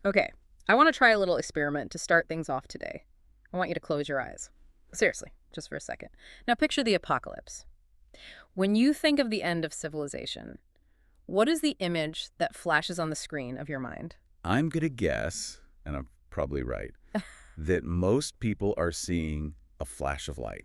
Okay, I want to try a little experiment to start things off today. I want you to close your eyes. Seriously, just for a second. Now picture the apocalypse. When you think of the end of civilization, what is the image that flashes on the screen of your mind? I'm going to guess, and I'm probably right, that most people are seeing a flash of light.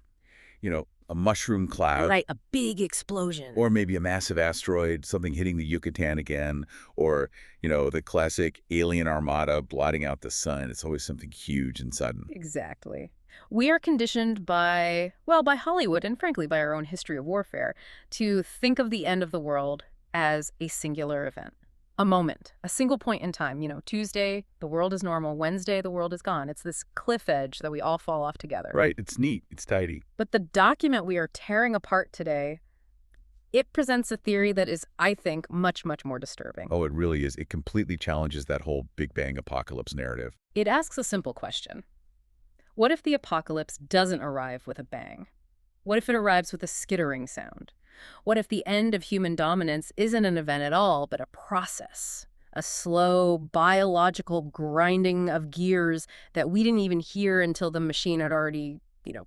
A mushroom cloud, Right, a big explosion. or maybe a massive asteroid, something hitting the Yucatan again, or, the classic alien armada blotting out the sun. It's always something huge and sudden. Exactly. We are conditioned by, well, by Hollywood and frankly by our own history of warfare to think of the end of the world as a singular event. A moment, a single point in time. Tuesday, the world is normal. Wednesday, the world is gone. It's this cliff edge that we all fall off together. Right, it's neat, it's tidy. But the document we are tearing apart today, it presents a theory that is, I think, much, much more disturbing. Oh, it really is. It completely challenges that whole Big Bang apocalypse narrative. It asks a simple question. What if the apocalypse doesn't arrive with a bang? What if it arrives with a skittering sound? What if the end of human dominance isn't an event at all, but a process? A slow, biological grinding of gears that we didn't even hear until the machine had already,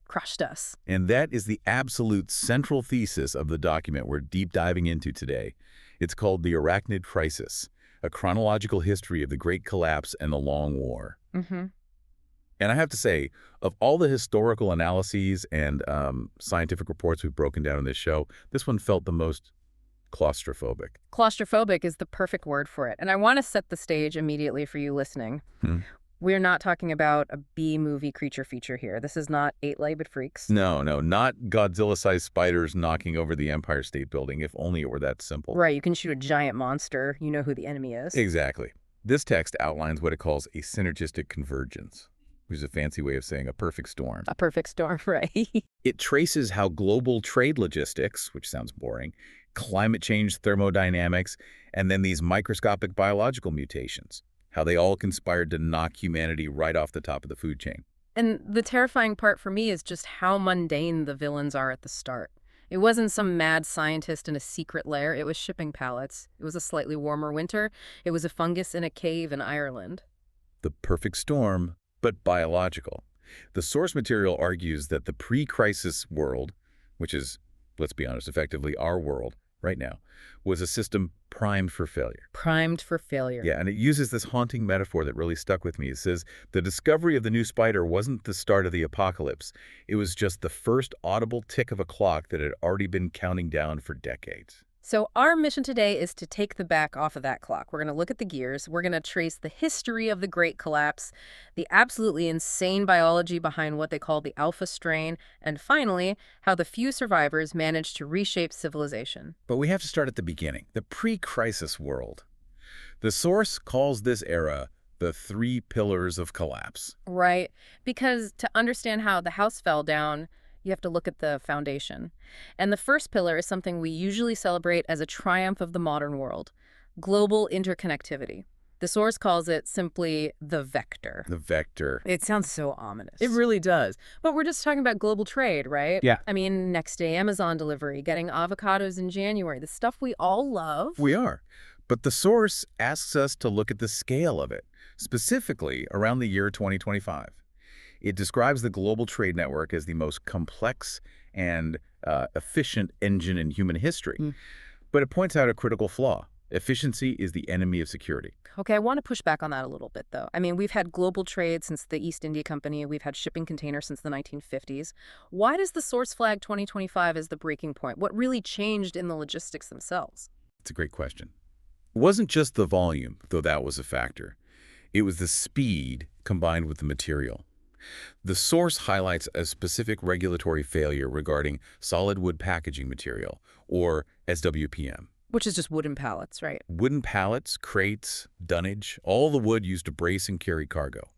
crushed us. And that is the absolute central thesis of the document we're deep diving into today. It's called The Arachnid Crisis, a chronological history of the Great Collapse and the Long War. Mm-hmm. And I have to say, of all the historical analyses and scientific reports we've broken down in this show, this one felt the most claustrophobic. Claustrophobic is the perfect word for it. And I want to set the stage immediately for you listening. We're not talking about a B-movie creature feature here. This is not Eight-Legged Freaks. No, not Godzilla-sized spiders knocking over the Empire State Building, if only it were that simple. Right, you can shoot a giant monster. You know who the enemy is. Exactly. This text outlines what it calls a synergistic convergence, which is a fancy way of saying a perfect storm. A perfect storm, right? It traces how global trade logistics, which sounds boring, climate change thermodynamics, and then these microscopic biological mutations, how they all conspired to knock humanity right off the top of the food chain. And the terrifying part for me is just how mundane the villains are at the start. It wasn't some mad scientist in a secret lair. It was shipping pallets. It was a slightly warmer winter. It was a fungus in a cave in Ireland. The perfect storm, but biological. The source material argues that the pre-crisis world, which is, let's be honest, effectively our world right now, was a system primed for failure. Primed for failure. Yeah, and it uses this haunting metaphor that really stuck with me. It says, the discovery of the new spider wasn't the start of the apocalypse. It was just the first audible tick of a clock that had already been counting down for decades. So our mission today is to take the back off of that clock. We're going to look at the gears. We're going to trace the history of the Great Collapse, the absolutely insane biology behind what they call the alpha strain, and finally, how the few survivors managed to reshape civilization. But we have to start at the beginning, the pre-crisis world. The source calls this era the three pillars of collapse. Right, because to understand how the house fell down, you have to look at the foundation. And the first pillar is something we usually celebrate as a triumph of the modern world: global interconnectivity. The source calls it simply the vector. The vector. It sounds so ominous. It really does. But we're just talking about global trade, right? Yeah. I mean, next day Amazon delivery, getting avocados in January, the stuff we all love. We are. But the source asks us to look at the scale of it, specifically around the year 2025. It describes the global trade network as the most complex and efficient engine in human history. But it points out a critical flaw. Efficiency is the enemy of security. Okay, I want to push back on that a little bit, though. I mean, we've had global trade since the East India Company. We've had shipping containers since the 1950s. Why does the source flag 2025 as the breaking point? What really changed in the logistics themselves? It's a great question. It wasn't just the volume, though that was a factor. It was the speed combined with the material. The source highlights a specific regulatory failure regarding solid wood packaging material, or SWPM. Which is just wooden pallets, right? Wooden pallets, crates, dunnage, all the wood used to brace and carry cargo.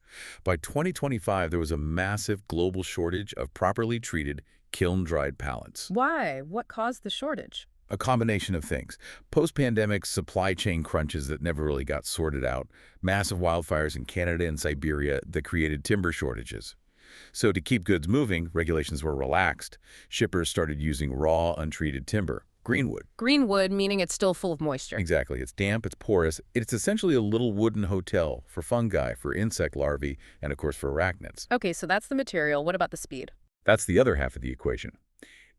By 2025, there was a massive global shortage of properly treated, kiln-dried pallets. Why? What caused the shortage? A combination of things. Post-pandemic supply chain crunches that never really got sorted out, massive wildfires in Canada and Siberia that created timber shortages. So to keep goods moving, regulations were relaxed. Shippers started using raw, untreated timber. Greenwood. Green wood, meaning it's still full of moisture. Exactly. It's damp, it's porous. It's essentially a little wooden hotel for fungi, for insect larvae, and of course for arachnids. Okay, so that's the material. What about the speed? That's the other half of the equation.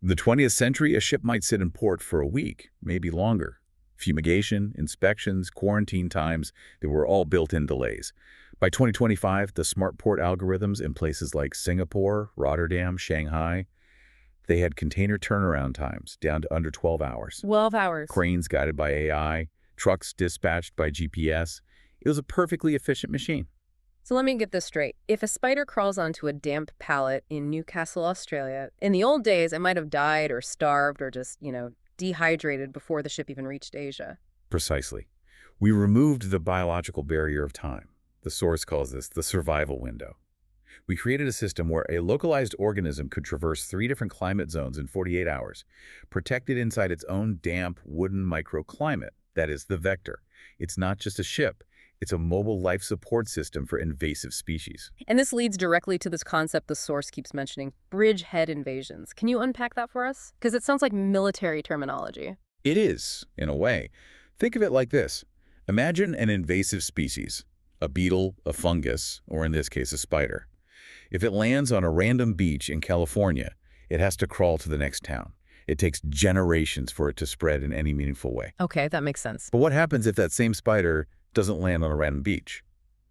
In the 20th century, a ship might sit in port for a week, maybe longer. Fumigation, inspections, quarantine times, they were all built-in delays. By 2025, the smart port algorithms in places like Singapore, Rotterdam, Shanghai, they had container turnaround times down to under 12 hours. 12 hours. Cranes guided by AI, trucks dispatched by GPS. It was a perfectly efficient machine. So let me get this straight. If a spider crawls onto a damp pallet in Newcastle, Australia, in the old days, it might have died or starved or just, dehydrated before the ship even reached Asia. Precisely. We removed the biological barrier of time. The source calls this the survival window. We created a system where a localized organism could traverse 3 different climate zones in 48 hours, protected inside its own damp, wooden microclimate. That is the vector. It's not just a ship. It's a mobile life support system for invasive species. And this leads directly to this concept the source keeps mentioning, bridgehead invasions. Can you unpack that for us? Because it sounds like military terminology. It is, in a way. Think of it like this. Imagine an invasive species, a beetle, a fungus, or in this case, a spider. If it lands on a random beach in California, it has to crawl to the next town. It takes generations for it to spread in any meaningful way. Okay, that makes sense. But what happens if that same spider doesn't land on a random beach?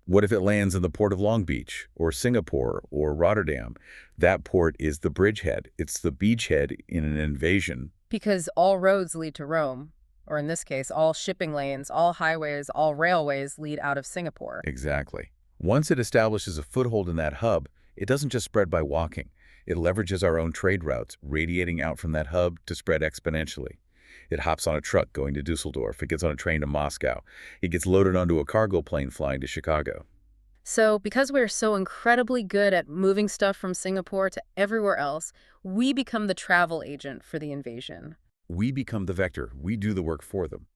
What if it lands in the port of Long Beach, or Singapore, or Rotterdam? That port is the bridgehead. It's the beachhead in an invasion. Because all roads lead to Rome, or in this case, all shipping lanes, all highways, all railways lead out of Singapore. Exactly. Once it establishes a foothold in that hub, it doesn't just spread by walking. It leverages our own trade routes, radiating out from that hub to spread exponentially. It hops on a truck going to Dusseldorf. It gets on a train to Moscow. It gets loaded onto a cargo plane flying to Chicago. So because we're so incredibly good at moving stuff from Singapore to everywhere else, we become the travel agent for the invasion. We become the vector. We do the work for them.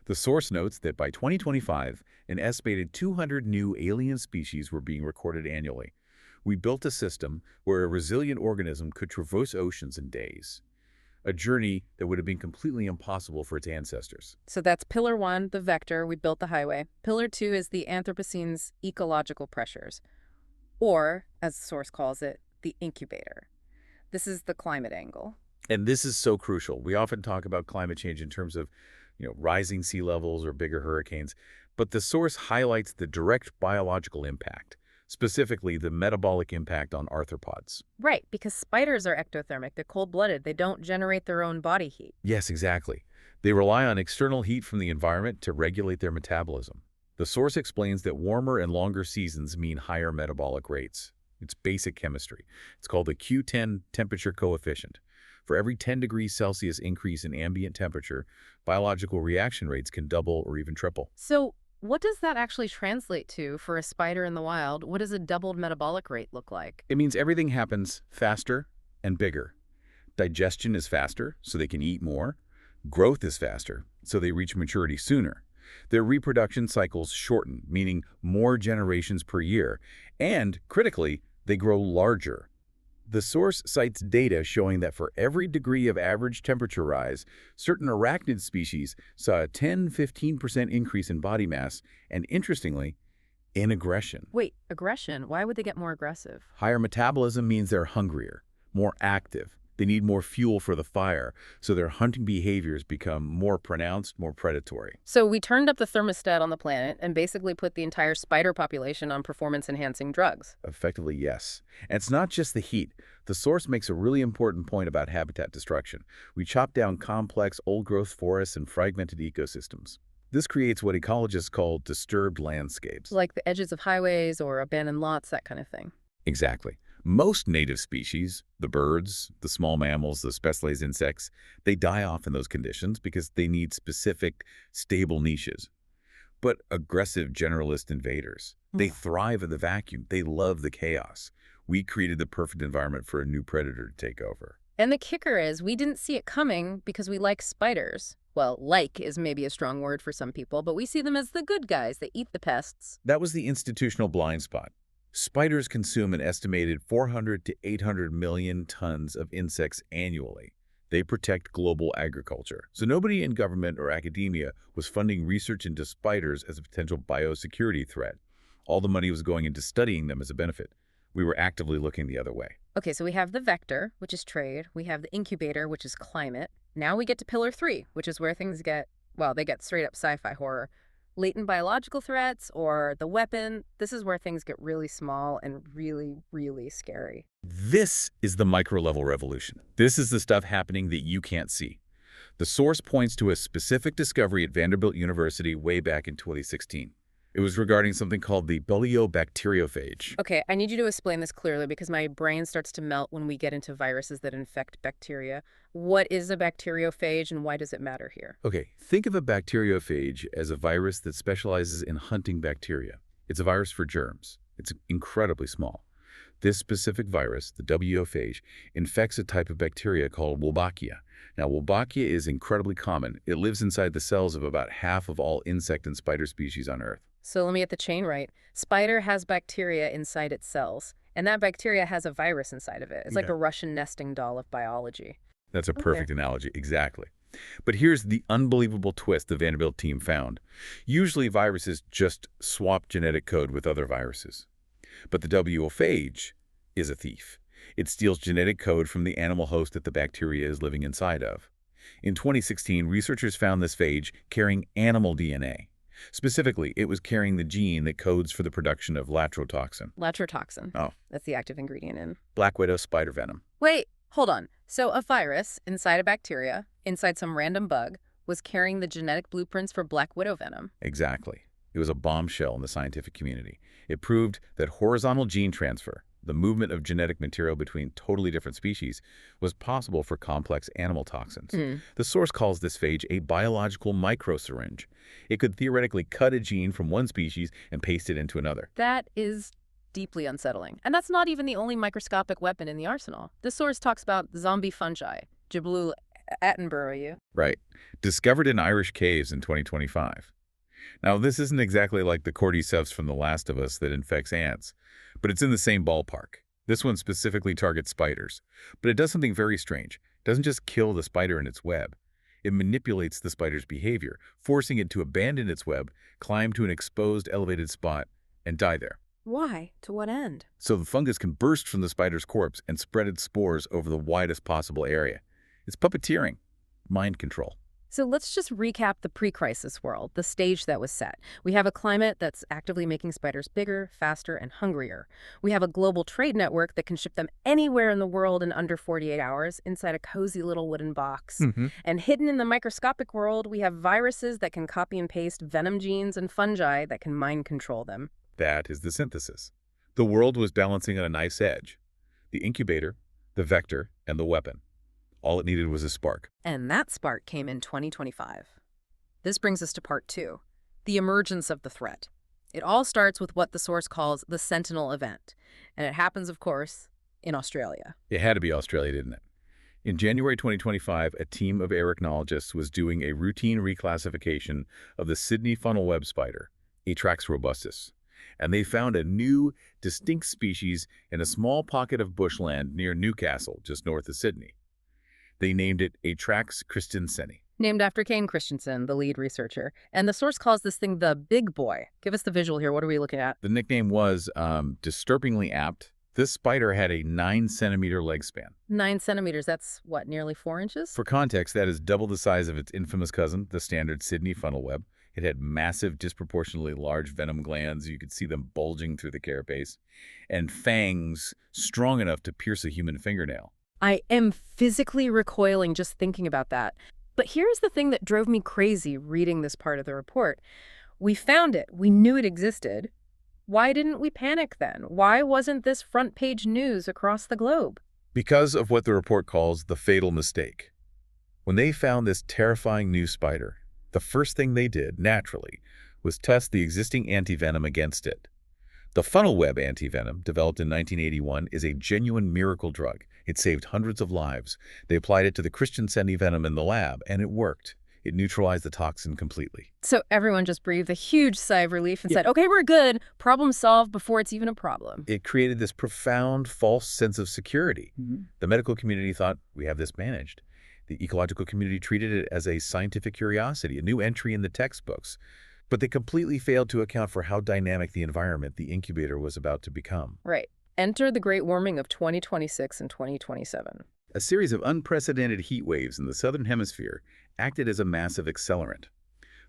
The source notes that by 2025, an estimated 200 new alien species were being recorded annually. We built a system where a resilient organism could traverse oceans in days. A journey that would have been completely impossible for its ancestors. So that's pillar 1, the vector, we built the highway. Pillar 2 is the Anthropocene's ecological pressures, or, as the source calls it, the incubator. This is the climate angle. And this is so crucial. We often talk about climate change in terms of, rising sea levels or bigger hurricanes, but the source highlights the direct biological impact, specifically the metabolic impact on arthropods. Right, because spiders are ectothermic. They're cold-blooded. They don't generate their own body heat. Yes, exactly. They rely on external heat from the environment to regulate their metabolism. The source explains that warmer and longer seasons mean higher metabolic rates. It's basic chemistry. It's called the Q10 temperature coefficient. For every 10 degrees Celsius increase in ambient temperature, biological reaction rates can double or even triple. So what does that actually translate to for a spider in the wild? What does a doubled metabolic rate look like? It means everything happens faster and bigger. Digestion is faster, so they can eat more. Growth is faster, so they reach maturity sooner. Their reproduction cycles shorten, meaning more generations per year. And, critically, they grow larger. The source cites data showing that for every degree of average temperature rise, certain arachnid species saw a 10–15% increase in body mass and, interestingly, in aggression. Wait, aggression? Why would they get more aggressive? Higher metabolism means they're hungrier, more active. They need more fuel for the fire, so their hunting behaviors become more pronounced, more predatory. So we turned up the thermostat on the planet and basically put the entire spider population on performance-enhancing drugs. Effectively, yes. And it's not just the heat. The source makes a really important point about habitat destruction. We chop down complex, old-growth forests and fragmented ecosystems. This creates what ecologists call disturbed landscapes. Like the edges of highways or abandoned lots, that kind of thing. Exactly. Most native species, the birds, the small mammals, the specialized insects, they die off in those conditions because they need specific, stable niches. But aggressive generalist invaders, they thrive in the vacuum. They love the chaos. We created the perfect environment for a new predator to take over. And the kicker is we didn't see it coming because we like spiders. Well, like is maybe a strong word for some people, but we see them as the good guys that eat the pests. That was the institutional blind spot. Spiders consume an estimated 400 to 800 million tons of insects annually. They protect global agriculture. So nobody in government or academia was funding research into spiders as a potential biosecurity threat. All the money was going into studying them as a benefit. We were actively looking the other way. Okay, so we have the vector, which is trade. We have the incubator, which is climate. Now we get to pillar 3, which is where things get, well, they get straight up sci-fi horror. Latent biological threats or the weapon. This is where things get really small and really, really scary. This is the micro-level revolution. This is the stuff happening that you can't see. The source points to a specific discovery at Vanderbilt University way back in 2016. It was regarding something called the bacteriophage. Okay, I need you to explain this clearly because my brain starts to melt when we get into viruses that infect bacteria. What is a bacteriophage and why does it matter here? Okay, think of a bacteriophage as a virus that specializes in hunting bacteria. It's a virus for germs. It's incredibly small. This specific virus, the W-phage, infects a type of bacteria called Wolbachia. Now, Wolbachia is incredibly common. It lives inside the cells of about half of all insect and spider species on Earth. So let me get the chain right. Spider has bacteria inside its cells, and that bacteria has a virus inside of it. It's like a Russian nesting doll of biology. That's a perfect analogy, exactly. But here's the unbelievable twist the Vanderbilt team found. Usually viruses just swap genetic code with other viruses. But the W-phage is a thief. It steals genetic code from the animal host that the bacteria is living inside of. In 2016, researchers found this phage carrying animal DNA. Specifically, it was carrying the gene that codes for the production of latrotoxin. Latrotoxin. Oh. That's the active ingredient in Black widow spider venom. Wait, hold on. So a virus inside a bacteria, inside some random bug, was carrying the genetic blueprints for black widow venom. Exactly. It was a bombshell in the scientific community. It proved that horizontal gene transfer, the movement of genetic material between totally different species, was possible for complex animal toxins. The source calls this phage a biological microsyringe. It could theoretically cut a gene from one species and paste it into another. That is deeply unsettling. And that's not even the only microscopic weapon in the arsenal. This source talks about zombie fungi, Jablu Attenborough. Right. Discovered in Irish caves in 2025. Now, this isn't exactly like the cordyceps from The Last of Us that infects ants, but it's in the same ballpark. This one specifically targets spiders, but it does something very strange. It doesn't just kill the spider in its web. It manipulates the spider's behavior, forcing it to abandon its web, climb to an exposed, elevated spot, and die there. Why? To what end? So the fungus can burst from the spider's corpse and spread its spores over the widest possible area. It's puppeteering, mind control. So let's just recap the pre-crisis world, the stage that was set. We have a climate that's actively making spiders bigger, faster, and hungrier. We have a global trade network that can ship them anywhere in the world in under 48 hours inside a cozy little wooden box. And hidden in the microscopic world, we have viruses that can copy and paste venom genes and fungi that can mind control them. That is the synthesis. The world was balancing on a nice edge. The incubator, the vector, and the weapon. All it needed was a spark. And that spark came in 2025. This brings us to part 2, the emergence of the threat. It all starts with what the source calls the Sentinel event. And it happens, of course, in Australia. It had to be Australia, didn't it? In January 2025, a team of arachnologists was doing a routine reclassification of the Sydney funnel web spider, Atrax robustus. And they found a new, distinct species in a small pocket of bushland near Newcastle, just north of Sydney. They named it Atrax christenseni. Named after Kane Christensen, the lead researcher. And the source calls this thing the big boy. Give us the visual here. What are we looking at? The nickname was disturbingly apt. This spider had a 9-centimeter leg span. 9 centimeters, that's what, nearly 4 inches? For context, that is double the size of its infamous cousin, the standard Sydney funnel web. It had massive, disproportionately large venom glands. You could see them bulging through the carapace. And fangs strong enough to pierce a human fingernail. I am physically recoiling just thinking about that. But here's the thing that drove me crazy reading this part of the report. We found it. We knew it existed. Why didn't we panic then? Why wasn't this front page news across the globe? Because of what the report calls the fatal mistake. When they found this terrifying new spider, the first thing they did, naturally, was test the existing antivenom against it. The funnel web antivenom, developed in 1981, is a genuine miracle drug. It saved hundreds of lives. They applied it to the christenseni venom in the lab, and it worked. It neutralized the toxin completely. So everyone just breathed a huge sigh of relief and said, okay, we're good. Problem solved before it's even a problem. It created this profound false sense of security. The medical community thought, we have this managed. The ecological community treated it as a scientific curiosity, a new entry in the textbooks. But they completely failed to account for how dynamic the environment the incubator was about to become. Right. Enter the Great Warming of 2026 and 2027. A series of unprecedented heat waves in the southern hemisphere acted as a massive accelerant.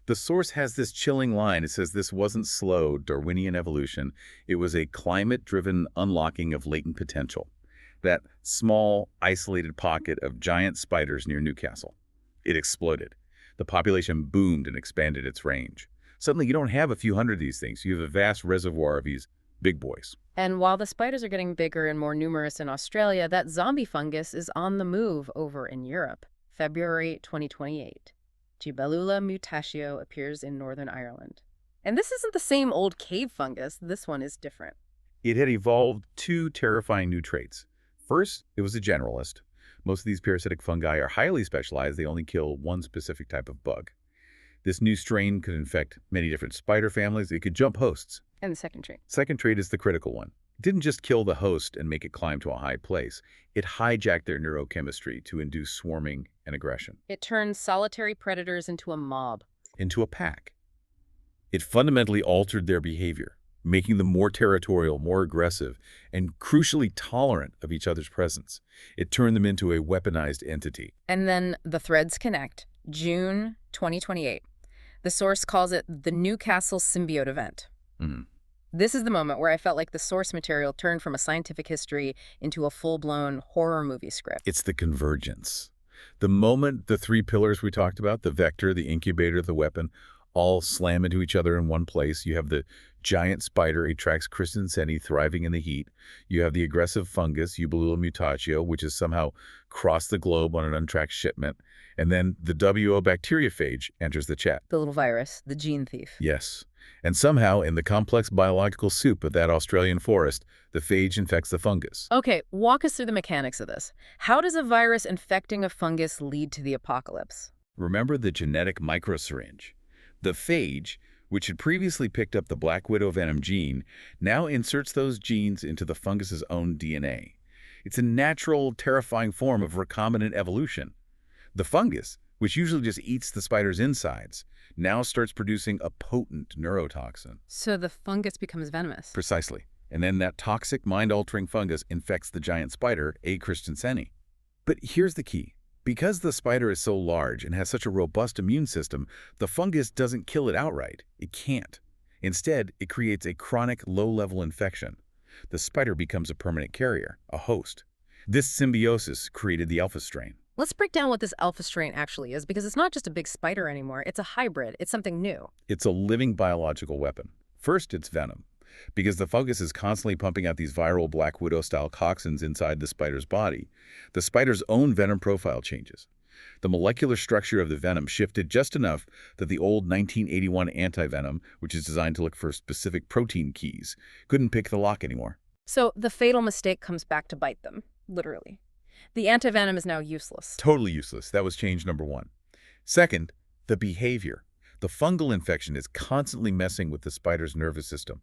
The source has this chilling line. It says this wasn't slow Darwinian evolution. It was a climate-driven unlocking of latent potential. That small, isolated pocket of giant spiders near Newcastle. It exploded. The population boomed and expanded its range. Suddenly, you don't have a few hundred of these things. You have a vast reservoir of these big boys. And while the spiders are getting bigger and more numerous in Australia, that zombie fungus is on the move over in Europe. February 2028. Gibellula mutatio appears in Northern Ireland. And this isn't the same old cave fungus. This one is different. It had evolved two terrifying new traits. First, it was a generalist. Most of these parasitic fungi are highly specialized. They only kill one specific type of bug. This new strain could infect many different spider families. It could jump hosts. And the second trait. Second trait is the critical one. It didn't just kill the host and make it climb to a high place. It hijacked their neurochemistry to induce swarming and aggression. It turns solitary predators into a mob. Into a pack. It fundamentally altered their behavior, making them more territorial, more aggressive, and crucially tolerant of each other's presence. It turned them into a weaponized entity. And then the threads connect. June 2028. The source calls it the Newcastle symbiote event. This is the moment where I felt like the source material turned from a scientific history into a full-blown horror movie script. It's the convergence. The moment the three pillars we talked about, the vector, the incubator, the weapon, all slam into each other in one place. You have the giant spider, Atrax christenseni, thriving in the heat. You have the aggressive fungus, Eubulula mutatio, which has somehow crossed the globe on an untracked shipment. And then the WO bacteriophage enters the chat. The little virus, the gene thief. Yes. And somehow, in the complex biological soup of that Australian forest, the phage infects the fungus. Okay, walk us through the mechanics of this. How does a virus infecting a fungus lead to the apocalypse? Remember the genetic microsyringe? The phage, which had previously picked up the black widow venom gene, now inserts those genes into the fungus's own DNA. It's a natural, terrifying form of recombinant evolution. The fungus, which usually just eats the spider's insides, now starts producing a potent neurotoxin. So the fungus becomes venomous. Precisely. And then that toxic, mind-altering fungus infects the giant spider, A. christenseni. But here's the key. Because the spider is so large and has such a robust immune system, the fungus doesn't kill it outright. It can't. Instead, it creates a chronic, low-level infection. The spider becomes a permanent carrier, a host. This symbiosis created the alpha strain. Let's break down what this alpha strain actually is, because it's not just a big spider anymore. It's a hybrid. It's something new. It's a living biological weapon. First, it's venom. Because the fungus is constantly pumping out these viral black widow-style toxins inside the spider's body, the spider's own venom profile changes. The molecular structure of the venom shifted just enough that the old 1981 antivenom, which is designed to look for specific protein keys, couldn't pick the lock anymore. So the fatal mistake comes back to bite them, literally. The antivenom is now useless. Totally useless. That was change number one. Second, the behavior. The fungal infection is constantly messing with the spider's nervous system.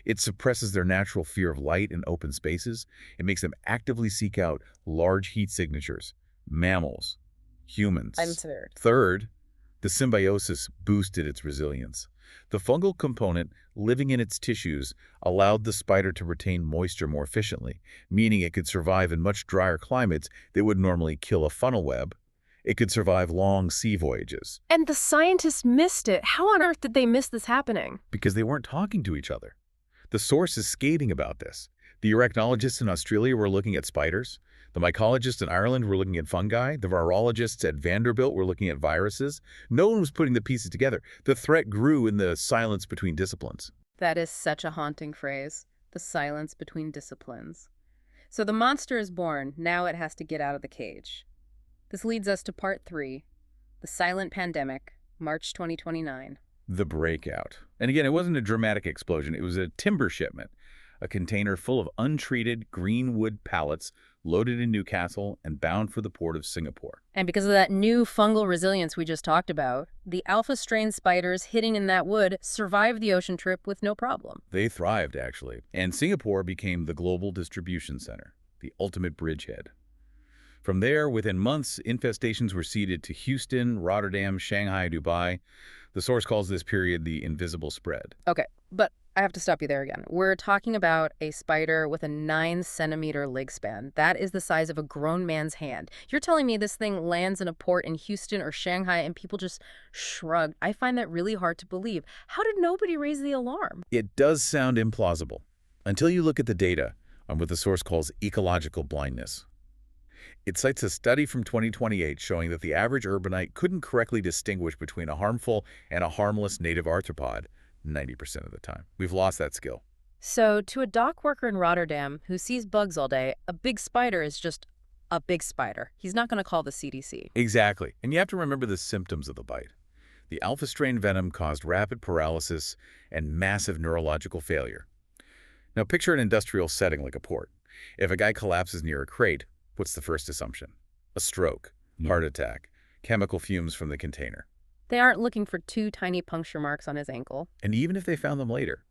It suppresses their natural fear of light and open spaces. It makes them actively seek out large heat signatures, mammals, humans. I'm scared. Third, the symbiosis boosted its resilience. The fungal component living in its tissues allowed the spider to retain moisture more efficiently, meaning it could survive in much drier climates that would normally kill a funnel web. It could survive long sea voyages. And the scientists missed it. How on earth did they miss this happening? Because they weren't talking to each other. The source is scathing about this. The arachnologists in Australia were looking at spiders. The mycologists in Ireland were looking at fungi. The virologists at Vanderbilt were looking at viruses. No one was putting the pieces together. The threat grew in the silence between disciplines. That is such a haunting phrase, the silence between disciplines. So the monster is born. Now it has to get out of the cage. This leads us to part 3, the silent pandemic, March 2029. The breakout. And again, it wasn't a dramatic explosion. It was a timber shipment, a container full of untreated green wood pallets loaded in Newcastle and bound for the port of Singapore. And because of that new fungal resilience we just talked about, the alpha strain spiders hitting in that wood survived the ocean trip with no problem. They thrived, actually. And Singapore became the global distribution center, the ultimate bridgehead. From there, within months, infestations were seeded to Houston, Rotterdam, Shanghai, Dubai. The source calls this period the invisible spread. Okay, but I have to stop you there again. We're talking about a spider with a 9 centimeter leg span. That is the size of a grown man's hand. You're telling me this thing lands in a port in Houston or Shanghai and people just shrug. I find that really hard to believe. How did nobody raise the alarm? It does sound implausible until you look at the data on what the source calls ecological blindness. It cites a study from 2028 showing that the average urbanite couldn't correctly distinguish between a harmful and a harmless native arthropod 90% of the time. We've lost that skill. So, to a dock worker in Rotterdam who sees bugs all day, a big spider is just a big spider. He's not going to call the CDC. Exactly. And you have to remember the symptoms of the bite. The alpha strain venom caused rapid paralysis and massive neurological failure. Now picture an industrial setting like a port. If a guy collapses near a crate, what's the first assumption? A stroke, heart attack, chemical fumes from the container. They aren't looking for 2 tiny puncture marks on his ankle. And even if they found them later,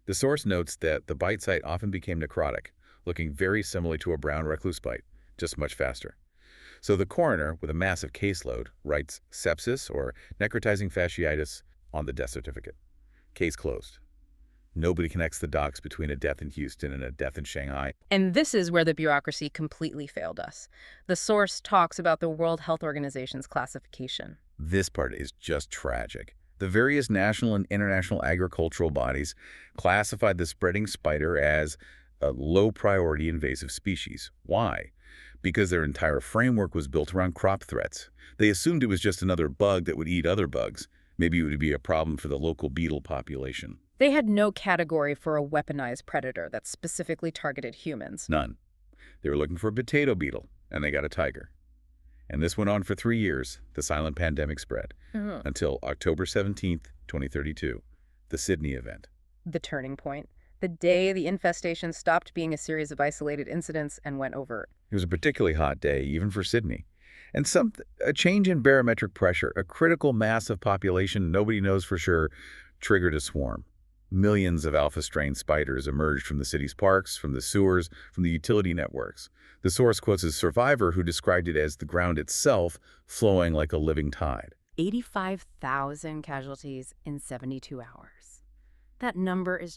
the source notes that the bite site often became necrotic, looking very similar to a brown recluse bite, just much faster. So the coroner, with a massive caseload, writes sepsis or necrotizing fasciitis on the death certificate. Case closed. Nobody connects the dots between a death in Houston and a death in Shanghai. And this is where the bureaucracy completely failed us. The source talks about the World Health Organization's classification. This part is just tragic. The various national and international agricultural bodies classified the spreading spider as a low-priority invasive species. Why? Because their entire framework was built around crop threats. They assumed it was just another bug that would eat other bugs. Maybe it would be a problem for the local beetle population. They had no category for a weaponized predator that specifically targeted humans. None. They were looking for a potato beetle, and they got a tiger. And this went on for 3 years. The silent pandemic spread until October 17th, 2032, the Sydney event. The turning point. The day the infestation stopped being a series of isolated incidents and went overt. It was a particularly hot day, even for Sydney. And a change in barometric pressure, a critical mass of population, nobody knows for sure, triggered a swarm. Millions of alpha-strain spiders emerged from the city's parks, from the sewers, from the utility networks. The source quotes a survivor who described it as the ground itself flowing like a living tide. 85,000 casualties in 72 hours. That number is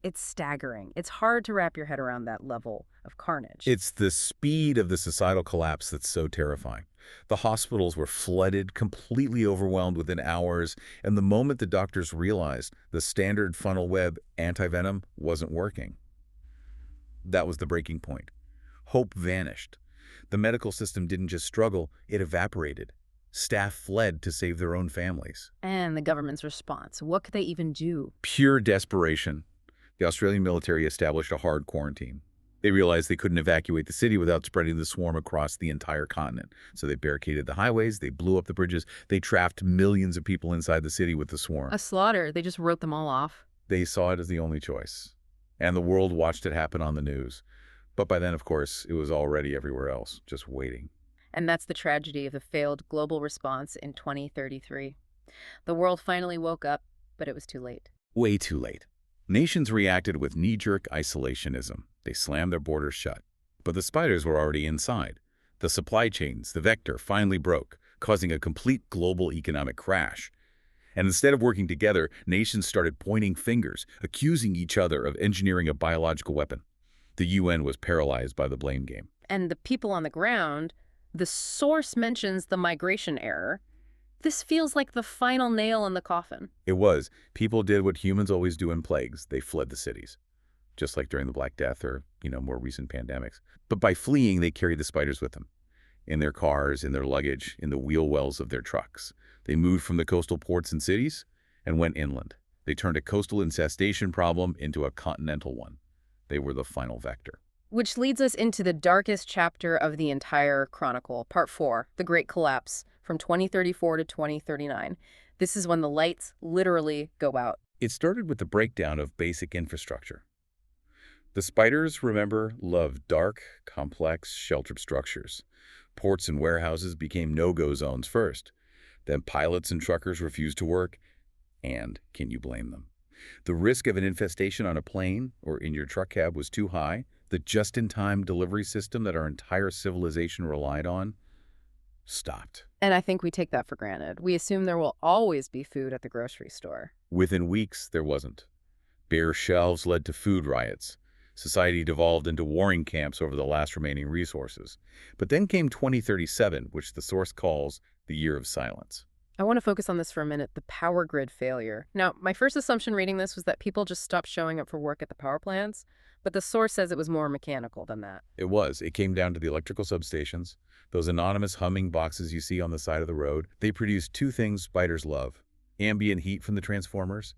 it's staggering. It's hard to wrap your head around that level of carnage. It's the speed of the societal collapse that's so terrifying. The hospitals were flooded, completely overwhelmed within hours, and the moment the doctors realized the standard funnel web antivenom wasn't working, that was the breaking point. Hope vanished. The medical system didn't just struggle, it evaporated. Staff fled to save their own families. And the government's response, what could they even do? Pure desperation. The Australian military established a hard quarantine. They realized they couldn't evacuate the city without spreading the swarm across the entire continent. So they barricaded the highways, they blew up the bridges, they trapped millions of people inside the city with the swarm. A slaughter. They just wrote them all off. They saw it as the only choice. And the world watched it happen on the news. But by then, of course, it was already everywhere else, just waiting. And that's the tragedy of the failed global response in 2033. The world finally woke up, but it was too late. Way too late. Nations reacted with knee-jerk isolationism. They slammed their borders shut. But the spiders were already inside. The supply chains, the vector, finally broke, causing a complete global economic crash. And instead of working together, nations started pointing fingers, accusing each other of engineering a biological weapon. The UN was paralyzed by the blame game. And the people on the ground, the source mentions the migration error. This feels like the final nail in the coffin. It was. People did what humans always do in plagues. They fled the cities. Just like during the Black Death or, more recent pandemics. But by fleeing, they carried the spiders with them. In their cars, in their luggage, in the wheel wells of their trucks. They moved from the coastal ports and cities and went inland. They turned a coastal infestation problem into a continental one. They were the final vector. Which leads us into the darkest chapter of the entire chronicle, Part 4, The Great Collapse, from 2034 to 2039. This is when the lights literally go out. It started with the breakdown of basic infrastructure. The spiders, remember, loved dark, complex, sheltered structures. Ports and warehouses became no-go zones first. Then pilots and truckers refused to work. And can you blame them? The risk of an infestation on a plane or in your truck cab was too high. The just-in-time delivery system that our entire civilization relied on stopped. And I think we take that for granted. We assume there will always be food at the grocery store. Within weeks, there wasn't. Bare shelves led to food riots. Society devolved into warring camps over the last remaining resources. But then came 2037, which the source calls the Year of Silence. I want to focus on this for a minute, the power grid failure. Now, my first assumption reading this was that people just stopped showing up for work at the power plants, but the source says it was more mechanical than that. It was. It came down to the electrical substations, those anonymous humming boxes you see on the side of the road. They produced two things spiders love: ambient heat from the transformers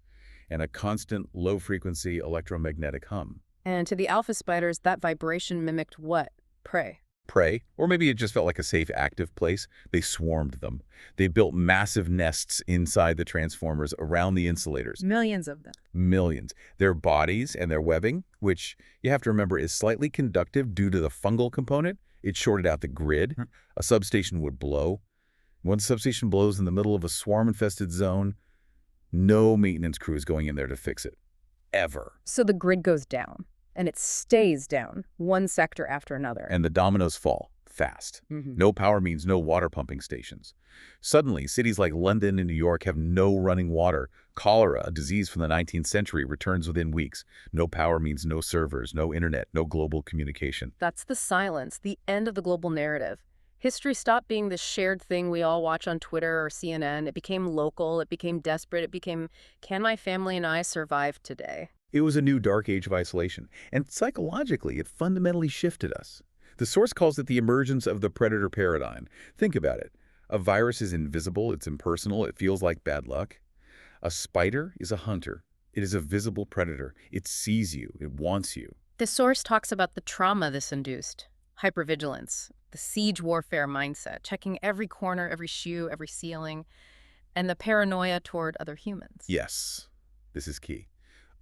and a constant low-frequency electromagnetic hum. And to the alpha spiders, that vibration mimicked what? Prey. Prey, or maybe it just felt like a safe, active place. They swarmed them. They built massive nests inside the transformers around the insulators. Millions of them. Millions. Their bodies and their webbing, which you have to remember is slightly conductive due to the fungal component, it shorted out the grid. A substation would blow. Once a substation blows in the middle of a swarm-infested zone, no maintenance crew is going in there to fix it. Ever. So the grid goes down, and it stays down, one sector after another. And the dominoes fall fast. No power means no water pumping stations. Suddenly, cities like London and New York have no running water. Cholera, a disease from the 19th century, returns within weeks. No power means no servers, no internet, no global communication. That's the silence, the end of the global narrative. History stopped being this shared thing we all watch on Twitter or CNN. It became local, it became desperate, it became, can my family and I survive today? It was a new dark age of isolation, and psychologically, it fundamentally shifted us. The source calls it the emergence of the predator paradigm. Think about it. A virus is invisible, it's impersonal, it feels like bad luck. A spider is a hunter. It is a visible predator. It sees you, it wants you. The source talks about the trauma this induced. Hypervigilance, the siege warfare mindset, checking every corner, every shoe, every ceiling, and the paranoia toward other humans. Yes, this is key.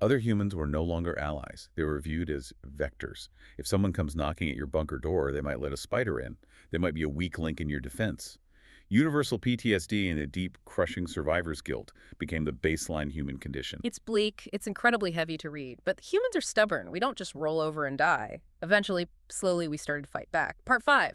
Other humans were no longer allies. They were viewed as vectors. If someone comes knocking at your bunker door, they might let a spider in. They might be a weak link in your defense. Universal PTSD and a deep, crushing survivor's guilt became the baseline human condition. It's bleak, it's incredibly heavy to read, but humans are stubborn. We don't just roll over and die. Eventually, slowly, we started to fight back. Part 5,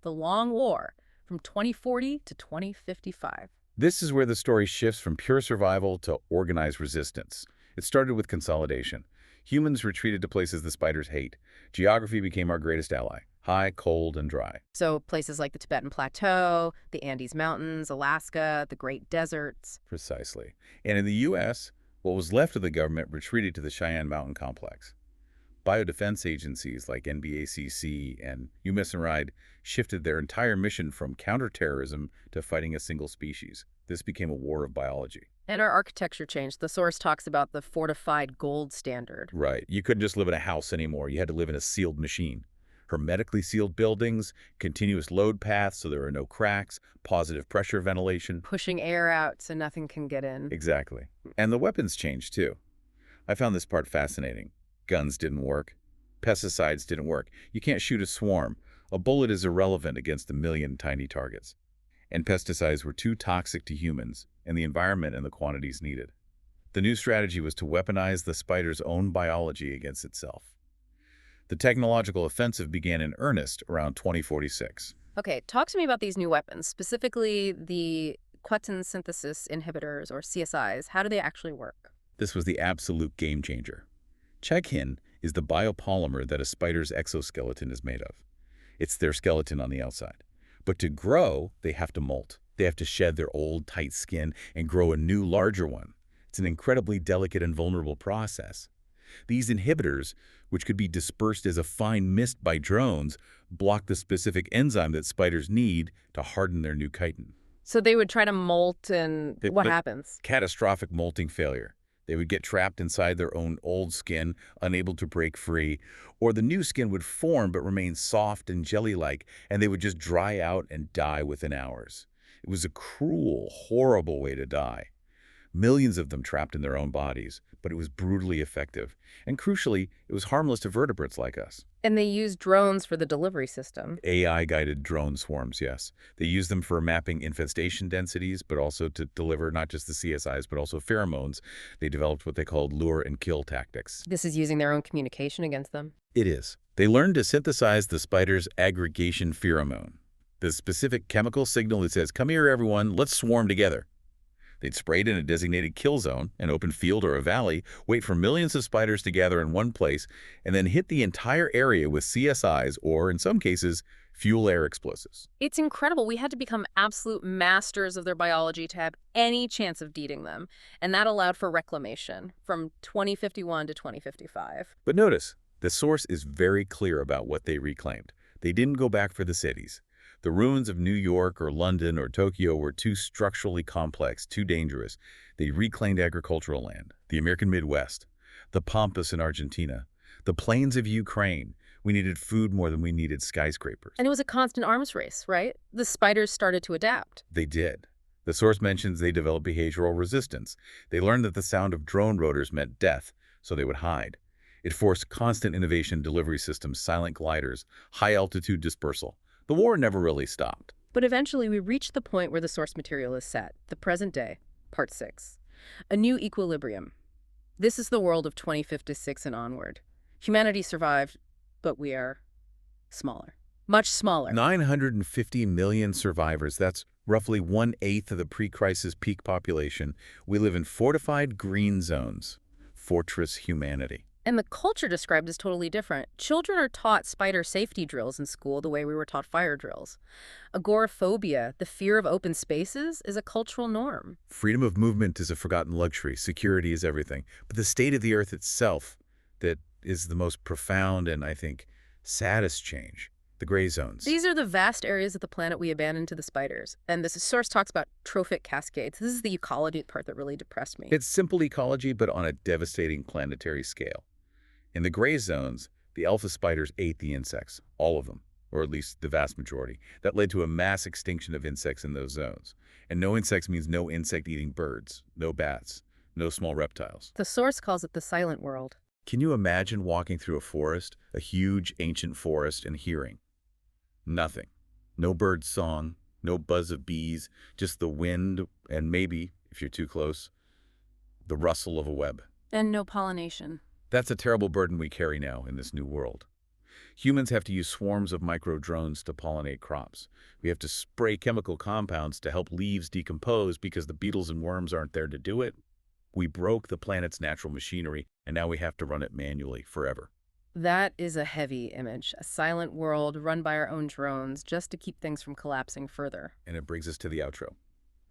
The Long War, from 2040 to 2055. This is where the story shifts from pure survival to organized resistance. It started with consolidation. Humans retreated to places the spiders hate. Geography became our greatest ally: high, cold, and dry. So places like the Tibetan Plateau, the Andes Mountains, Alaska, the Great Deserts. Precisely. And in the U.S., what was left of the government retreated to the Cheyenne Mountain Complex. Biodefense agencies like NBACC and USARID shifted their entire mission from counterterrorism to fighting a single species. This became a war of biology. And our architecture changed. The source talks about the fortified gold standard. Right. You couldn't just live in a house anymore. You had to live in a sealed machine. Hermetically sealed buildings, continuous load paths so there are no cracks, positive pressure ventilation. Pushing air out so nothing can get in. Exactly. And the weapons changed too. I found this part fascinating. Guns didn't work. Pesticides didn't work. You can't shoot a swarm. A bullet is irrelevant against a million tiny targets. And pesticides were too toxic to humans and the environment in the quantities needed. The new strategy was to weaponize the spider's own biology against itself. The technological offensive began in earnest around 2046. Okay, talk to me about these new weapons, specifically the Quetin synthesis inhibitors, or CSIs. How do they actually work? This was the absolute game changer. Cheghin is the biopolymer that a spider's exoskeleton is made of. It's their skeleton on the outside. But to grow, they have to molt. They have to shed their old, tight skin and grow a new, larger one. It's an incredibly delicate and vulnerable process. These inhibitors, which could be dispersed as a fine mist by drones, block the specific enzyme that spiders need to harden their new chitin. So they would try to molt, and what happens? Catastrophic molting failure. They would get trapped inside their own old skin, unable to break free, or the new skin would form but remain soft and jelly-like, and they would just dry out and die within hours. It was a cruel, horrible way to die. millions of them trapped in their own bodies, but it was brutally effective. And crucially, it was harmless to vertebrates like us. And they use drones for the delivery system. AI-guided drone swarms, yes. They use them for mapping infestation densities, but also to deliver not just the CSIs, but also pheromones. They developed what they called lure and kill tactics. This is using their own communication against them. It is. They learned to synthesize the spider's aggregation pheromone, the specific chemical signal that says, "Come here, everyone, let's swarm together." They'd spray it in a designated kill zone, an open field or a valley, wait for millions of spiders to gather in one place, and then hit the entire area with CSIs or, in some cases, fuel-air explosives. It's incredible. We had to become absolute masters of their biology to have any chance of beating them. And that allowed for reclamation from 2051 to 2055. But notice, the source is very clear about what they reclaimed. They didn't go back for the cities. The ruins of New York or London or Tokyo were too structurally complex, too dangerous. They reclaimed agricultural land, the American Midwest, the Pampas in Argentina, the plains of Ukraine. We needed food more than we needed skyscrapers. And it was a constant arms race, right? The spiders started to adapt. They did. The source mentions they developed behavioral resistance. They learned that the sound of drone rotors meant death, so they would hide. It forced constant innovation in delivery systems, silent gliders, high-altitude dispersal. The war never really stopped. But eventually we reached the point where the source material is set, the present day, part 6. A new equilibrium. This is the world of 2056 and onward. Humanity survived, but we are smaller. Much smaller. 950 million survivors. That's roughly 1/8 of the pre-crisis peak population. We live in fortified green zones. Fortress humanity. And the culture described is totally different. Children are taught spider safety drills in school the way we were taught fire drills. Agoraphobia, the fear of open spaces, is a cultural norm. Freedom of movement is a forgotten luxury. Security is everything. But the state of the earth itself, that is the most profound and, I think, saddest change. The gray zones. These are the vast areas of the planet we abandoned to the spiders. And this source talks about trophic cascades. This is the ecology part that really depressed me. It's simple ecology, but on a devastating planetary scale. In the gray zones, the alpha spiders ate the insects, all of them, or at least the vast majority. That led to a mass extinction of insects in those zones. And no insects means no insect-eating birds, no bats, no small reptiles. The source calls it the silent world. Can you imagine walking through a forest, a huge ancient forest, and hearing nothing? No bird song, no buzz of bees, just the wind and maybe, if you're too close, the rustle of a web. And no pollination. That's a terrible burden we carry now in this new world. Humans have to use swarms of micro-drones to pollinate crops. We have to spray chemical compounds to help leaves decompose because the beetles and worms aren't there to do it. We broke the planet's natural machinery, and now we have to run it manually forever. That is a heavy image. A silent world run by our own drones just to keep things from collapsing further. And it brings us to the outro.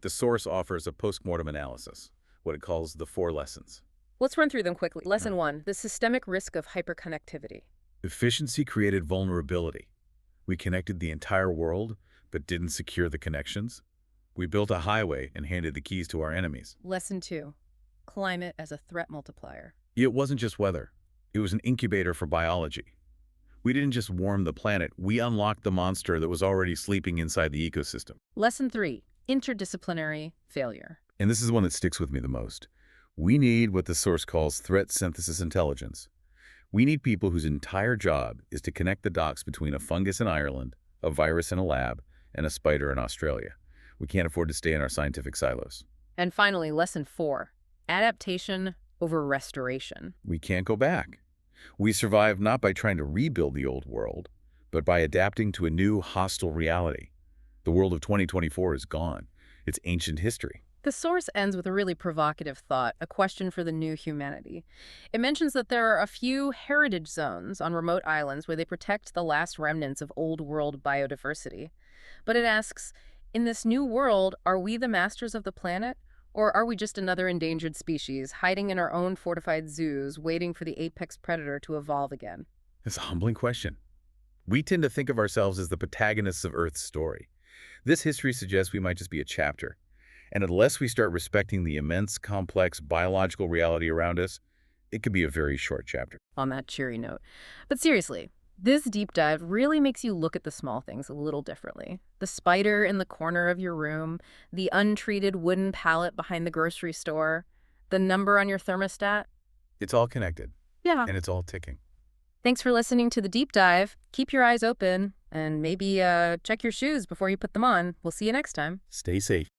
The source offers a post-mortem analysis, what it calls the 4 lessons. Let's run through them quickly. Lesson 1, the systemic risk of hyperconnectivity. Efficiency created vulnerability. We connected the entire world, but didn't secure the connections. We built a highway and handed the keys to our enemies. Lesson 2, climate as a threat multiplier. It wasn't just weather. It was an incubator for biology. We didn't just warm the planet, we unlocked the monster that was already sleeping inside the ecosystem. Lesson 3, interdisciplinary failure. And this is the one that sticks with me the most. We need what the source calls threat synthesis intelligence. We need people whose entire job is to connect the dots between a fungus in Ireland, a virus in a lab, and a spider in Australia. We can't afford to stay in our scientific silos. And finally, lesson 4, adaptation over restoration. We can't go back. We survive not by trying to rebuild the old world, but by adapting to a new hostile reality. The world of 2024 is gone. It's ancient history. The source ends with a really provocative thought, a question for the new humanity. It mentions that there are a few heritage zones on remote islands where they protect the last remnants of old world biodiversity. But it asks, in this new world, are we the masters of the planet? Or are we just another endangered species, hiding in our own fortified zoos, waiting for the apex predator to evolve again? It's a humbling question. We tend to think of ourselves as the protagonists of Earth's story. This history suggests we might just be a chapter. And unless we start respecting the immense, complex biological reality around us, it could be a very short chapter. On that cheery note. But seriously, This deep dive really makes you look at the small things a little differently. The spider in the corner of your room, the untreated wooden pallet behind the grocery store, the number on your thermostat. It's all connected, Yeah. and it's all ticking. Thanks for listening to the deep dive. Keep your eyes open and maybe check your shoes before you put them on. We'll see you next time. Stay safe.